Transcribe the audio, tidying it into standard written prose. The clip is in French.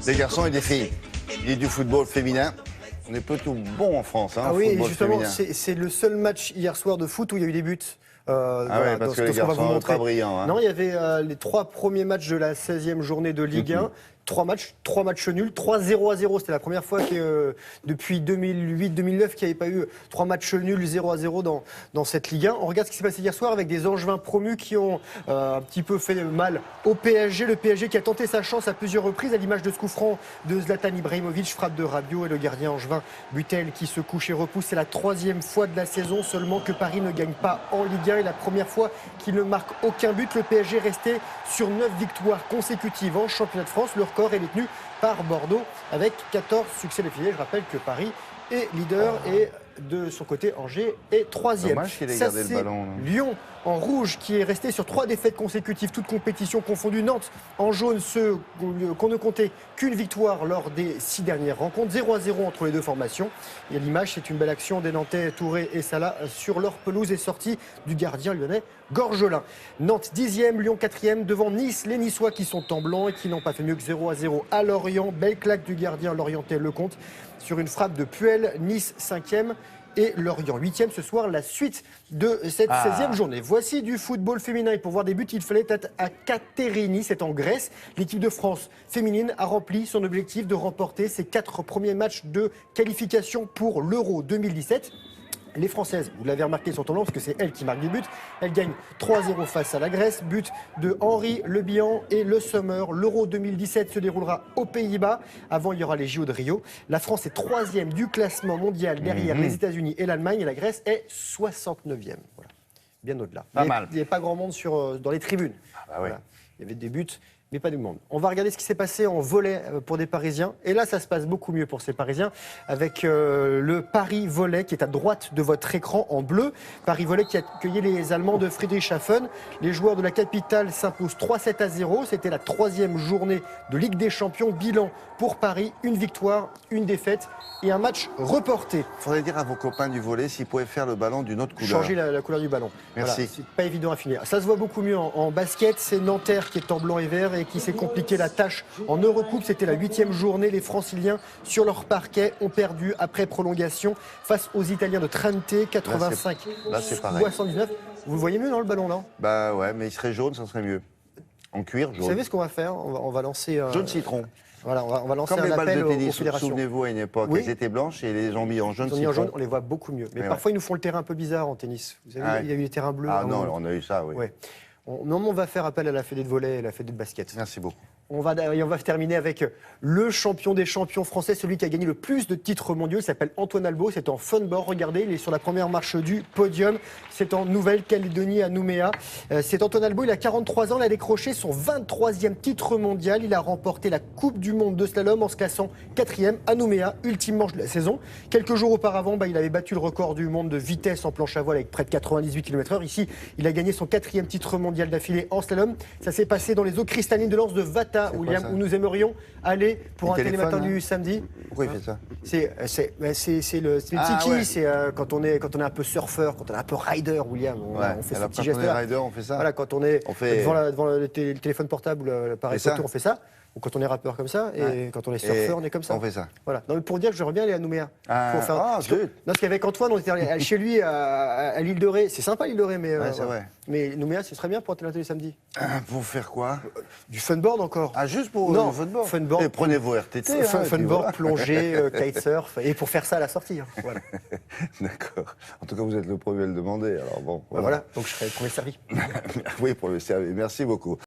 des garçons et des filles. Il y a du football féminin. On est plutôt bon en France, hein, Ah oui, football justement, féminin. c'est le seul match hier soir de foot où il y a eu des buts. Ouais, parce que les garçons sont pas brillants. Hein. Non, il y avait les 3 premiers matchs de la 16e journée de Ligue 1. 3 matchs nuls, 3-0-0. C'était la première fois que, depuis 2008-2009 qu'il n'y avait pas eu 3 matchs nuls, 0-0 dans cette Ligue 1. On regarde ce qui s'est passé hier soir avec des Angevins promus qui ont un petit peu fait mal au PSG. Le PSG qui a tenté sa chance à plusieurs reprises, à l'image de ce coup franc de Zlatan Ibrahimovic, frappe de Rabiot et le gardien angevin Butel qui se couche et repousse. C'est la 3e fois de la saison seulement que Paris ne gagne pas en Ligue 1 et la première fois qu'il ne marque aucun but. Le PSG est resté sur 9 victoires consécutives en championnat de France. Le record est détenu par Bordeaux avec 14 succès d'affilée. Je rappelle que Paris est leader et de son côté Angers est 3e. Dommage qu'il ait gardé le ballon. Lyon en rouge qui est resté sur 3 défaites consécutives, toutes compétitions confondues. Nantes en jaune, ceux qu'on ne comptait qu'une victoire lors des 6 dernières rencontres. 0-0 entre les deux formations. Et à l'image, c'est une belle action des Nantais, Touré et Salah sur leur pelouse et sortie du gardien lyonnais Gorgelin. Nantes 10e, Lyon 4e, devant Nice, les Niçois qui sont en blanc et qui n'ont pas fait mieux que 0-0 à Lorient. Belle claque du gardien lorientais Lecomte sur une frappe de Puel. Nice 5e. Et Lorient 8e ce soir, la suite de cette 16e journée. Voici du football féminin. Et pour voir des buts, il fallait être à Katerini, c'est en Grèce. L'équipe de France féminine a rempli son objectif de remporter ses 4 premiers matchs de qualification pour l'Euro 2017. Les Françaises, vous l'avez remarqué, sont en blanc parce que c'est elles qui marquent des buts. Elles gagnent 3-0 face à la Grèce. But de Henri, Le Bihan et Le Sommer. L'Euro 2017 se déroulera aux Pays-Bas. Avant, il y aura les JO de Rio. La France est 3e du classement mondial derrière les États-Unis et l'Allemagne. Et la Grèce est 69e. Voilà. Bien au-delà. Pas mal. Il n'y avait pas grand monde dans les tribunes. Ah bah ouais. Voilà. Il y avait des buts, mais pas du monde. On va regarder ce qui s'est passé en volley pour des Parisiens. Et là, ça se passe beaucoup mieux pour ces Parisiens avec le Paris Volley qui est à droite de votre écran en bleu. Paris Volley qui a accueilli les Allemands de Friedrichshafen. Les joueurs de la capitale s'imposent 3-7-0. C'était la 3e journée de Ligue des Champions. Bilan pour Paris, une victoire, une défaite et un match reporté. Il faudrait dire à vos copains du volley s'ils pouvaient faire le ballon d'une autre couleur. Changer la couleur du ballon. Merci. Voilà, c'est pas évident à finir. Ça se voit beaucoup mieux en basket. C'est Nanterre qui est en blanc et vert et qui s'est compliqué la tâche en Eurocoupe. C'était la 8e journée. Les Franciliens, sur leur parquet, ont perdu après prolongation face aux Italiens de Trente, 85 là, c'est pareil. 79. Vous le voyez mieux dans le ballon, là? Bah ouais, mais il serait jaune, ça serait mieux. En cuir, jaune. Vous savez ce qu'on va faire? On va lancer... Jaune citron. Voilà, on va lancer Comme les un balles appel de aux tennis, fédérations. souvenez-vous, à une époque, Oui. elles étaient blanches et les ont mis en jaune Ils ont mis citron. en jaune, on les voit beaucoup mieux. Mais Mais parfois, ils nous font le terrain un peu bizarre en tennis. Vous savez, Ah ouais. il y a eu des terrains bleus. Ah non, on a eu ça, oui. Ouais. On va faire appel à la Fédé de volley et à la Fédé de basket. Merci beaucoup. On va terminer avec le champion des champions français, celui qui a gagné le plus de titres mondiaux. Il s'appelle Antoine Albo. C'est en funboard. Regardez, il est sur la première marche du podium. C'est en Nouvelle-Calédonie, à Nouméa. C'est Antoine Albo. Il a 43 ans. Il a décroché son 23e titre mondial. Il a remporté la Coupe du monde de slalom en se classant 4e à Nouméa, ultime manche de la saison. Quelques jours auparavant, il avait battu le record du monde de vitesse en planche à voile avec près de 98 km/h. Ici, il a gagné son 4e titre mondial d'affilée en slalom. Ça s'est passé dans les eaux cristallines de l'Anse de Vata, William, où nous aimerions aller pour un télématin du samedi. Pourquoi il fait ça? C'est le tiki, ouais. c'est quand on est un peu surfeur, quand on est un peu rider, William, on fait ce Alors, petit quand geste on est rider, on fait ça. Voilà, quand on est devant le téléphone portable ou l'appareil Et ça photo, on fait ça. Ou quand on est rappeur comme ça, et quand on est surfeur, on est comme ça. On fait ça. Voilà. Non, mais pour dire que j'aimerais bien aller à Nouméa. zut. Non, parce qu'avec Antoine, on était chez lui à l'île de Ré. C'est sympa l'île de Ré, mais c'est vrai. Mais Nouméa, ce serait bien pour un télématin du samedi. Pour faire quoi? Du funboard encore. Ah, juste pour Non, le funboard. funboard. Et prenez vos RTT. Funboard, voilà. plongée, kitesurf, et pour faire ça à la sortie. Hein. Voilà. D'accord. En tout cas, vous êtes le premier à le demander. Alors bon. Voilà. Donc je serai le premier servi. Oui, pour le service. Merci beaucoup.